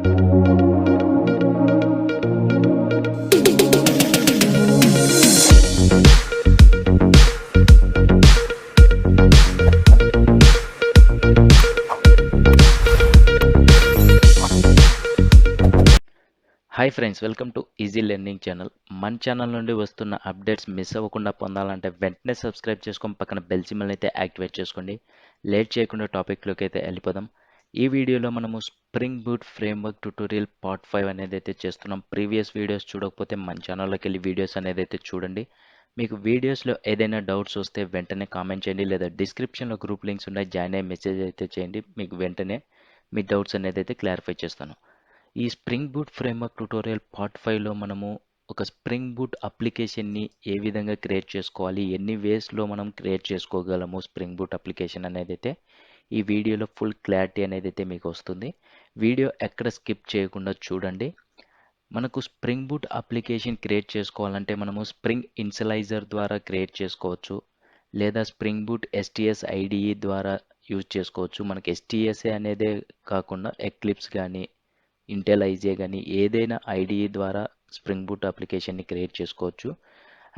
Hi friends, welcome to easy learning channel. మన channel నుండి వస్తున్న అప్డేట్స్ మిస్ అవ్వకుండా పొందాలంటే వెంటనే సబ్స్క్రైబ్ చేసుకొని పక్కన బెల్ సింబల్ అయితే యాక్టివేట్ చేసుకోండి. లేట్ చేయకుండా టాపిక్లోకి అయితే వెళ్ళిపోదాం. ఈ వీడియోలో మనము spring Boot framework tutorial part 5 అనేది అయితే చేస్తున్నాం. ప్రీవియస్ వీడియోస్ చూడకపోతే మన ఛానల్లోకి వెళ్ళి వీడియోస్ అనేది అయితే చూడండి. మీకు వీడియోస్లో ఏదైనా డౌట్స్ వస్తే వెంటనే కామెంట్ చేయండి, లేదా డిస్క్రిప్షన్లో గ్రూప్ లింక్స్ ఉన్నాయి, జాయిన్ అయ్యి మెసేజ్ అయితే చేయండి. మీకు వెంటనే మీ డౌట్స్ అనేది అయితే క్లారిఫై చేస్తాను. ఈ Spring Boot framework tutorial part 5లో మనము ఒక స్ప్రింగ్ బూట్ అప్లికేషన్ని ఏ విధంగా క్రియేట్ చేసుకోవాలి, ఎన్ని వేస్లో మనం క్రియేట్ చేసుకోగలము స్ప్రింగ్ బూట్ అప్లికేషన్ అనేది అయితే ఈ వీడియోలో ఫుల్ క్లారిటీ అనేది అయితే మీకు వస్తుంది. వీడియో ఎక్కడ స్కిప్ చేయకుండా చూడండి. మనకు స్ప్రింగ్ బూట్ అప్లికేషన్ క్రియేట్ చేసుకోవాలంటే మనము స్ప్రింగ్ ఇన్సలైజర్ ద్వారా క్రియేట్ చేసుకోవచ్చు, లేదా స్ప్రింగ్ బూట్ ఎస్టిఎస్ ఐడిఈ ద్వారా యూజ్ చేసుకోవచ్చు. మనకి ఎస్టిఎస్ఏ అనేదే కాకుండా ఎక్లిప్స్ కానీ ఇంటెల్ ఐజే కానీ ఏదైనా ఐడిఈ ద్వారా స్ప్రింగ్ బూట్ అప్లికేషన్ని క్రియేట్ చేసుకోవచ్చు.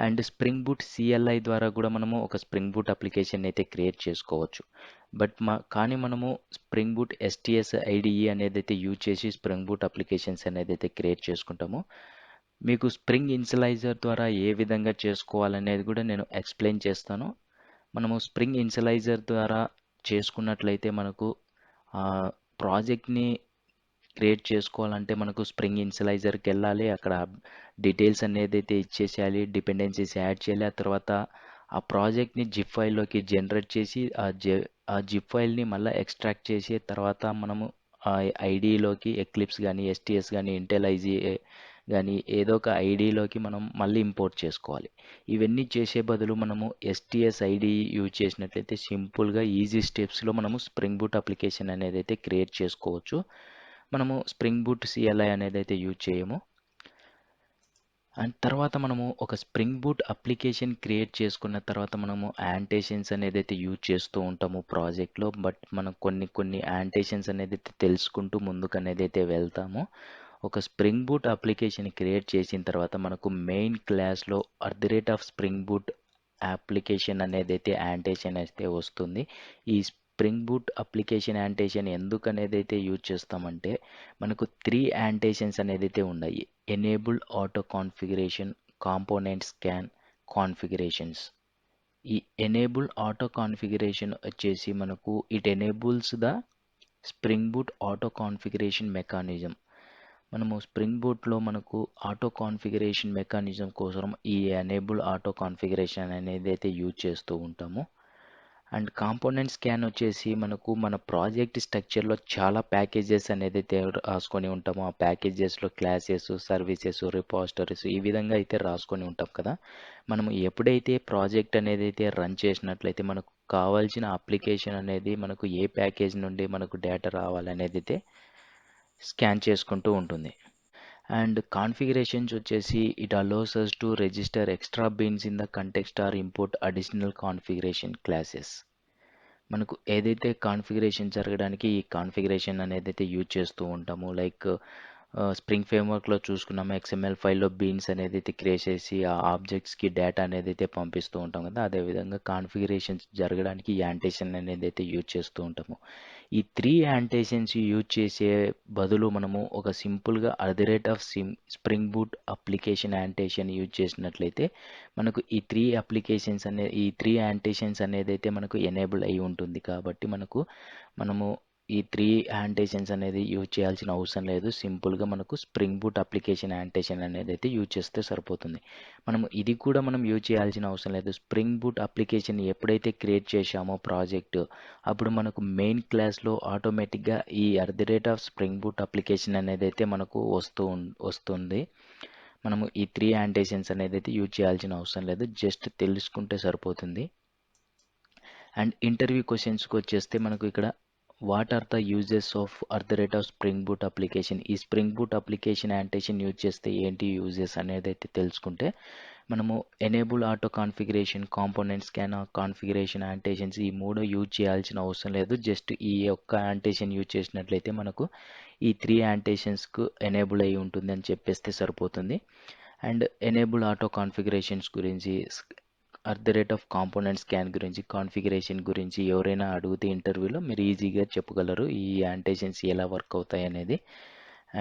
అండ్ స్ప్రింగ్ బూట్ సిఎల్ఐ ద్వారా కూడా మనము ఒక స్ప్రింగ్ బూట్ అప్లికేషన్ అయితే క్రియేట్ చేసుకోవచ్చు. కానీ మనము స్ప్రింగ్ బూట్ ఎస్టిఎస్ ఐడిఈ అనేది అయితే యూజ్ చేసి స్ప్రింగ్ బూట్ అప్లికేషన్స్ అనేది అయితే క్రియేట్ చేసుకుంటాము. మీకు స్ప్రింగ్ ఇన్సలైజర్ ద్వారా ఏ విధంగా చేసుకోవాలనేది కూడా నేను ఎక్స్ప్లెయిన్ చేస్తాను. మనము స్ప్రింగ్ ఇన్సలైజర్ ద్వారా చేసుకున్నట్లయితే మనకు ప్రాజెక్ట్ని క్రియేట్ చేసుకోవాలంటే మనకు స్ప్రింగ్ ఇన్సలైజర్కి వెళ్ళాలి, అక్కడ డీటెయిల్స్ అనేది అయితే ఇచ్చేసేయాలి, డిపెండెన్సీస్ యాడ్ చేయాలి. ఆ తర్వాత ఆ ప్రాజెక్ట్ని జిప్ ఫైల్లోకి జనరేట్ చేసి ఆ జిప్ ఫైల్ని మళ్ళీ ఎక్స్ట్రాక్ట్ చేసి తర్వాత మనము ఆ ఐడిలోకి ఎక్లిప్స్ కానీ ఎస్టిఎస్ కానీ ఇంటెల్ ఐజీ కానీ ఏదో ఒక ఐడిలోకి మనం మళ్ళీ ఇంపోర్ట్ చేసుకోవాలి. ఇవన్నీ చేసే బదులు మనము ఎస్టిఎస్ ఐడి యూజ్ చేసినట్లయితే సింపుల్గా ఈజీ స్టెప్స్లో మనము స్ప్రింగ్ బూట్ అప్లికేషన్ అనేది అయితే క్రియేట్ చేసుకోవచ్చు. మనము స్ప్రింగ్ బూట్ సిఎల్ఐ అనేది అయితే యూజ్ చేయము. అండ్ తర్వాత మనము ఒక స్ప్రింగ్ బూట్ అప్లికేషన్ క్రియేట్ చేసుకున్న తర్వాత మనము యాంటేషన్స్ అనేది అయితే యూజ్ చేస్తూ ఉంటాము ప్రాజెక్ట్లో. బట్ మనం కొన్ని యాంటేషన్స్ అనేది అయితే తెలుసుకుంటూ ముందుకు అనేది అయితే వెళ్తాము. ఒక స్ప్రింగ్ బూట్ అప్లికేషన్ క్రియేట్ చేసిన తర్వాత మనకు మెయిన్ క్లాస్లో @స్ప్రింగ్ బూట్ అప్లికేషన్ అనేది అయితే యాంటేషన్ అయితే వస్తుంది. ఈ స్ప్రింగ్ బూట్ అప్లికేషన్ యాంటేషన్ ఎందుకు అనేది అయితే యూజ్ చేస్తామంటే మనకు 3 యాంటేషన్స్ అనేది అయితే ఉన్నాయి. Enable auto configuration, component scan, configurations. ఈ ఎనేబుల్ ఆటో కాన్ఫిగరేషన్ వచ్చేసి మనకు it enables the spring boot auto configuration mechanism. మనము స్ప్రింగ్ బూట్లో మనకు ఆటో కాన్ఫిగరేషన్ మెకానిజం కోసం ఈ ఎనేబుల్ ఆటో కాన్ఫిగరేషన్ అనేది అయితే యూజ్ చేస్తూ ఉంటాము. అండ్ కాంపోనెంట్ స్కాన్ వచ్చేసి మనకు మన ప్రాజెక్ట్ స్ట్రక్చర్లో చాలా ప్యాకేజెస్ అనేది అయితే రాసుకొని ఉంటాము. ఆ ప్యాకేజెస్లో క్లాసెస్, సర్వీసెస్, రిపాజిటరీస్ ఈ విధంగా అయితే రాసుకొని ఉంటాం కదా. మనము ఎప్పుడైతే ప్రాజెక్ట్ అనేది అయితే రన్ చేసినట్లయితే మనకు కావాల్సిన అప్లికేషన్ అనేది మనకు ఏ ప్యాకేజ్ నుండి మనకు డేటా రావాలనేది అయితే స్కాన్ చేసుకుంటూ ఉంటుంది. అండ్ కాన్ఫిగరేషన్స్ వచ్చేసి it allows us to register extra beans in the context or import additional configuration classes. మనకు ఏదైతే కాన్ఫిగరేషన్ జరగడానికి ఈ కాన్ఫిగరేషన్ అనేది అయితే యూజ్ చేస్తూ ఉంటాము. లైక్ స్ప్రింగ్ ఫ్రేమ్వర్క్లో చూసుకున్నాము, ఎక్స్ఎంఎల్ ఫైల్లో బీన్స్ అనేది అయితే క్రియేట్ చేసి ఆ ఆబ్జెక్ట్స్కి డేటా అనేది అయితే పంపిస్తూ ఉంటాం కదా. అదేవిధంగా కాన్ఫిగరేషన్స్ జరగడానికి ఈ యాంటేషన్ అనేది అయితే యూజ్ చేస్తూ ఉంటాము. ఈ 3 యాంటేషన్స్ యూజ్ చేసే బదులు మనము ఒక సింపుల్గా spring Boot application annotation use చేసినట్లయితే మనకు ఈ 3 యాంటేషన్స్ అనేది అయితే మనకు ఎనేబుల్ అయి ఉంటుంది. కాబట్టి మనము ఈ 3 యాంటేషన్స్ అనేది యూజ్ చేయాల్సిన అవసరం లేదు. సింపుల్గా మనకు స్ప్రింగ్ బూట్ అప్లికేషన్ యాంటేషన్ అనేది అయితే యూజ్ చేస్తే సరిపోతుంది. ఇది కూడా మనం యూజ్ చేయాల్సిన అవసరం లేదు. స్ప్రింగ్ బూట్ అప్లికేషన్ ఎప్పుడైతే క్రియేట్ చేశామో ప్రాజెక్ట్, అప్పుడు మనకు మెయిన్ క్లాస్లో ఆటోమేటిక్గా ఈ @స్ప్రింగ్ బూట్ అప్లికేషన్ అనేది అయితే మనకు వస్తుంది. మనము ఈ 3 యాంటేషన్స్ అనేది అయితే యూజ్ చేయాల్సిన అవసరం లేదు, జస్ట్ తెలుసుకుంటే సరిపోతుంది. అండ్ ఇంటర్వ్యూ క్వశ్చన్స్కి వచ్చేస్తే మనకు ఇక్కడ what are the uses of Spring Boot application. ఈ Spring Boot application annotation use చేస్తే ఏంటి యూజెస్ అనేది అయితే తెలుసుకుంటే మనము enable auto configuration, component scan, configuration annotations ఈ 3 యూజ్ చేయాల్సిన అవసరం లేదు. జస్ట్ ఈ ఒక్క యాంటేషన్ యూజ్ చేసినట్లయితే మనకు ఈ 3 యాంటేషన్స్కు ఎనేబుల్ అయి ఉంటుంది అని చెప్పేస్తే సరిపోతుంది. అండ్ ఎనేబుల్ ఆటో కాన్ఫిగరేషన్స్ గురించి, @కాంపోనెంట్ స్కాన్ గురించి, కాన్ఫిగరేషన్ గురించి ఎవరైనా అడిగితే ఇంటర్వ్యూలో మీరు ఈజీగా చెప్పగలరు ఈ యాంటేషన్స్ ఎలా వర్క్ అవుతాయి అనేది.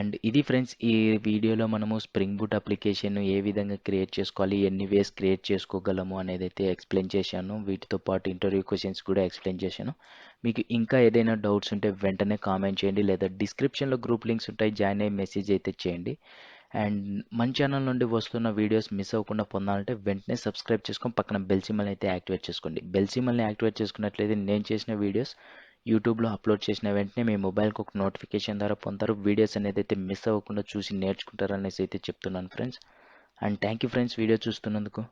అండ్ ఇది ఫ్రెండ్స్, ఈ వీడియోలో మనము స్ప్రింగ్ బూట్ అప్లికేషన్ ఏ విధంగా క్రియేట్ చేసుకోవాలి, ఎన్ని వేస్ క్రియేట్ చేసుకోగలము అనేది అయితే ఎక్స్ప్లెయిన్ చేశాను. వీటితో పాటు ఇంటర్వ్యూ క్వశ్చన్స్ కూడా ఎక్స్ప్లెయిన్ చేశాను. మీకు ఇంకా ఏదైనా డౌట్స్ ఉంటే వెంటనే కామెంట్ చేయండి, లేదా డిస్క్రిప్షన్లో గ్రూప్ లింక్స్ ఉంటాయి, జాయిన్ అయ్యి మెసేజ్ అయితే చేయండి. అండ్ మన ఛానల్ నుండి వస్తున్న వీడియోస్ మిస్ అవ్వకుండా పొందాలంటే వెంటనే సబ్స్క్రైబ్ చేసుకొని పక్కన బెల్ సింబల్ని అయితే యాక్టివేట్ చేసుకోండి. బెల్ సింబల్ని యాక్టివేట్ చేసుకున్నట్లయితే నేను చేసిన వీడియోస్ యూట్యూబ్లో అప్లోడ్ చేసిన వెంటనే మీ మొబైల్కి ఒక నోటిఫికేషన్ ద్వారా పొందుతారు. వీడియోస్ అనేది అయితే మిస్ అవ్వకుండా చూసి నేర్చుకుంటారు అనేసి అయితే చెప్తున్నాను friends. And thank you friends, video చూస్తున్నందుకు.